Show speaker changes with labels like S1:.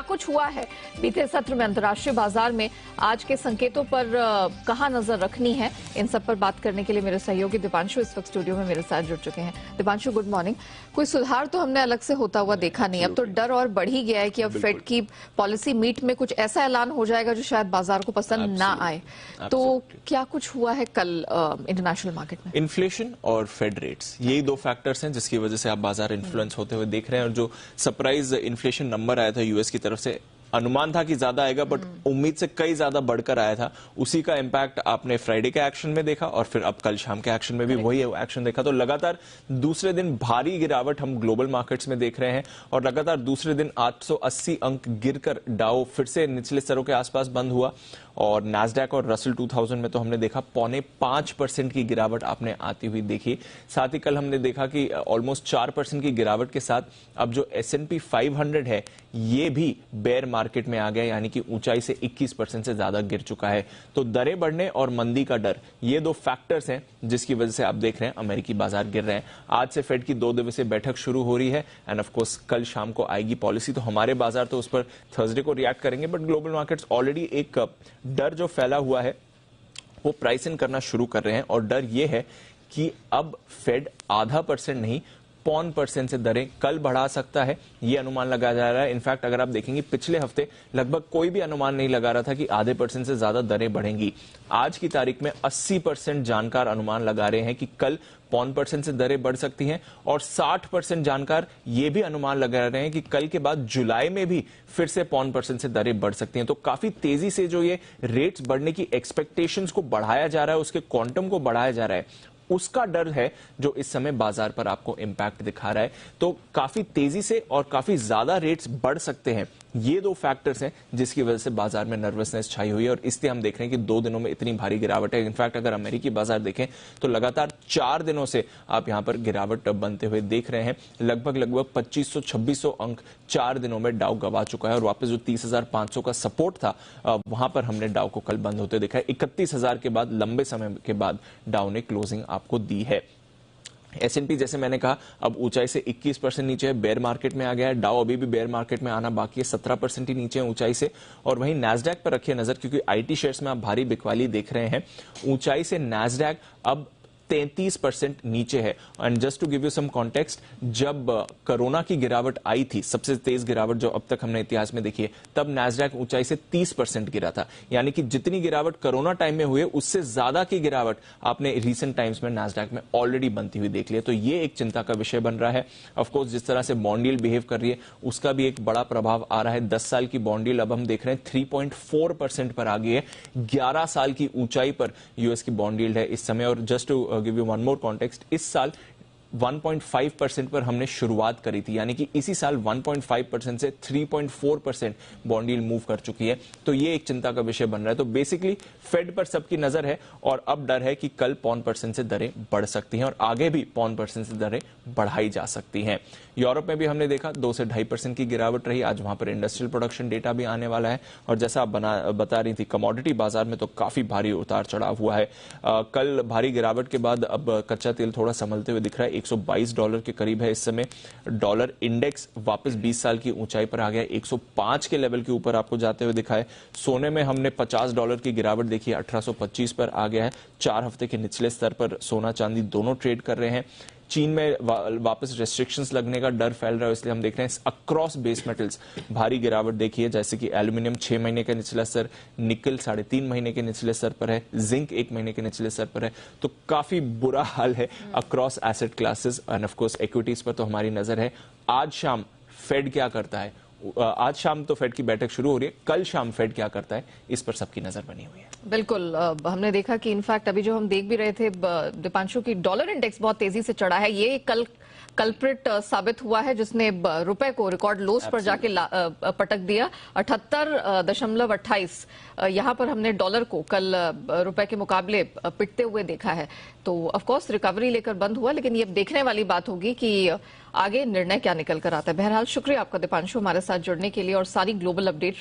S1: कुछ हुआ है बीते सत्र में अंतर्राष्ट्रीय बाजार में, आज के संकेतों पर कहां नजर रखनी है, इन सब पर बात करने के लिए मेरे सहयोगी दीपांशु इस वक्त स्टूडियो में मेरे साथ जुड़ चुके हैं। Deepanshu, good morning. कोई सुधार तो हमने अलग से होता हुआ देखा नहीं, अब तो डर और बढ़ ही गया है कि अब फेड की पॉलिसी मीट में कुछ ऐसा ऐलान हो जाएगा जो शायद बाजार को पसंद ना आए। तो क्या कुछ हुआ है कल इंटरनेशनल मार्केट में?
S2: इन्फ्लेशन और फेड रेट्स, यही दो फैक्टर्स हैं जिसकी वजह से आप बाजार इन्फ्लुएंस होते हुए देख रहे हैं। और जो सरप्राइज इन्फ्लेशन नंबर आया था यूएस की तरफ से, अनुमान था कि ज्यादा आएगा बट उम्मीद से कई ज्यादा बढ़कर आया था, उसी का इंपैक्ट आपने फ्राइडे के एक्शन में देखा और फिर अब कल शाम के एक्शन में भी वही एक्शन देखा। तो लगातार दूसरे दिन भारी गिरावट हम ग्लोबल मार्केट्स में देख रहे हैं और लगातार दूसरे दिन 880 अंक गिरकर डाउ फिर से निचले स्तरों के आसपास बंद हुआ और नैस्डैक और रसल 2000 में तो हमने देखा 0.5% की गिरावट आपने आती हुई देखी। साथ ही कल हमने देखा कि ऑलमोस्ट 4% की गिरावट के साथ अब जो S&P 500 है ये भी बेयर मार्केट में आ गया, यानी कि ऊंचाई से 21% से ज्यादा गिर चुका है। तो दरें बढ़ने और मंदी का डर, ये दो फैक्टर्स हैं जिसकी वजह से आप देख रहे हैं अमेरिकी बाजार गिर रहे हैं। आज से फेड की 2 दिवसीय बैठक शुरू हो रही है एंड ऑफ कोर्स कल शाम को आएगी पॉलिसी, तो हमारे बाजार तो उस पर थर्सडे को रिएक्ट करेंगे। बट ग्लोबल मार्केट्स ऑलरेडी एक डर जो फैला हुआ है वो प्राइस इन करना शुरू कर रहे हैं और डर ये है कि अब फेड 0.5% नहीं 0.25% से दरें कल बढ़ा सकता है, ये अनुमान लगाया जा रहा है। इनफैक्ट अगर आप देखेंगे पिछले हफ्ते लगभग कोई भी अनुमान नहीं लगा रहा था कि 0.5% से ज्यादा दरें बढ़ेंगी। आज की तारीख में 80% जानकार अनुमान लगा रहे हैं कि कल 0.25% से दरें बढ़ सकती हैं और 60% जानकार ये भी अनुमान लगा रहे हैं कि कल के बाद जुलाई में भी फिर से 0.25% से दरें बढ़ सकती हैं। तो काफी तेजी से जो ये रेट्स बढ़ने की एक्सपेक्टेशंस को बढ़ाया जा रहा है, उसके क्वांटम को बढ़ाया जा रहा है, उसका डर है जो इस समय बाजार पर आपको इंपैक्ट दिखा रहा है। तो काफी तेजी से और काफी ज्यादा रेट्स बढ़ सकते हैं, ये दो फैक्टर्स हैं जिसकी वजह से बाजार में नर्वसनेस छाई हुई है और इसलिए हम देख रहे हैं कि 2 दिनों में इतनी भारी गिरावट है। इनफैक्ट अगर अमेरिकी बाजार देखें तो लगातार 4 दिनों से आप यहां पर गिरावट बनते हुए देख रहे हैं। लगभग 2500-2600 अंक 4 दिनों में डाउ गवा चुका है और वापस जो 30,500 का सपोर्ट था वहां पर हमने डाउ को कल बंद होते देखा है। 31,000 के बाद लंबे समय के बाद डाउ ने क्लोजिंग आपको दी है। S&P जैसे मैंने कहा अब ऊंचाई से 21% नीचे है, बेयर मार्केट में आ गया है। डाउ अभी भी बेयर मार्केट में आना बाकी है, 17% ही नीचे है ऊंचाई से। और वहीं नैस्डैक पर रखिए नजर क्योंकि आईटी शेयर्स में आप भारी बिकवाली देख रहे हैं। ऊंचाई से नैस्डैक अब 33% नीचे है। And just to give you some context, जब कोरोना की गिरावट आई थी, सबसे तेज गिरावट जो अब तक हमने इतिहास में देखी है, तब नैस्डैक ऊंचाई से 30% गिरा था। यानी कि जितनी गिरावट कोरोना टाइम में हुई है उससे ज्यादा की गिरावट आपने रीसेंट टाइम्स में नैस्डैक में ऑलरेडी बनती हुई देख ली है। तो ये एक चिंता का विषय बन रहा है। ऑफकोर्स जिस तरह से बॉन्ड यील्ड बिहेव कर रही है उसका भी एक बड़ा प्रभाव आ रहा है। 10 साल की बॉन्ड यील्ड अब हम देख रहे हैं 3.4% पर आ गई है। 11 साल की ऊंचाई पर यूएस की बॉन्ड यील्ड है इस समय। और just to give you one more context, इस साल 1.5% पर हमने शुरुआत करी थी, यानी कि इसी साल 1.5% से 3.4% बॉन्ड यील्ड मूव कर चुकी है। तो ये एक चिंता का विषय बन रहा है। तो बेसिकली फेड पर सबकी नजर है और अब डर है कि कल 0.5% से दरें बढ़ सकती हैं और आगे भी 0.5% से दरें बढ़ाई जा सकती हैं। यूरोप में भी हमने देखा 2 से 2.5% की गिरावट रही। आज वहां पर इंडस्ट्रियल प्रोडक्शन डेटा भी आने वाला है और जैसा आप बता रही थी कमोडिटी बाजार में तो काफी भारी उतार चढ़ाव हुआ है। कल भारी गिरावट के बाद अब कच्चा तेल थोड़ा संभलते हुए दिख रहा है, $122 के करीब है इस समय। डॉलर इंडेक्स वापस 20 साल की ऊंचाई पर आ गया, 105 के लेवल के ऊपर आपको जाते हुए दिखा है। सोने में हमने $50 की गिरावट देखी है, 1825 पर आ गया है। 4 हफ्ते के निचले स्तर पर सोना चांदी दोनों ट्रेड कर रहे हैं। चीन में वापस रेस्ट्रिक्शंस लगने का डर फैल रहा है, इसलिए हम देख रहे हैं अक्रॉस बेस मेटल्स भारी गिरावट देखी है, जैसे कि एल्यूमिनियम 6 महीने का निचला स्तर, निकल 3.5 महीने के निचले स्तर पर है, जिंक 1 महीने के निचले स्तर पर है। तो काफी बुरा हाल है across asset classes end of course equities पर तो हमारी नजर है। आज शाम फेड क्या करता है, आज शाम तो फेड की बैठक शुरू हो रही है, कल शाम फेड क्या करता है इस पर सबकी नजर बनी हुई है।
S1: बिल्कुल, हमने देखा कि इनफैक्ट अभी जो हम देख भी रहे थे दीपांशु की डॉलर इंडेक्स बहुत तेजी से चढ़ा है, ये कल कल्प्रिट साबित हुआ है जिसने रुपए को रिकॉर्ड लोस पर जाके पटक दिया। 78.28 यहां पर हमने डॉलर को कल रुपए के मुकाबले पिटते हुए देखा है। तो ऑफ कोर्स रिकवरी लेकर बंद हुआ, लेकिन ये देखने वाली बात होगी कि आगे निर्णय क्या निकल कर आता है। बहरहाल शुक्रिया आपका दीपांशु हमारे साथ जुड़ने के लिए और सारी ग्लोबल अपडेट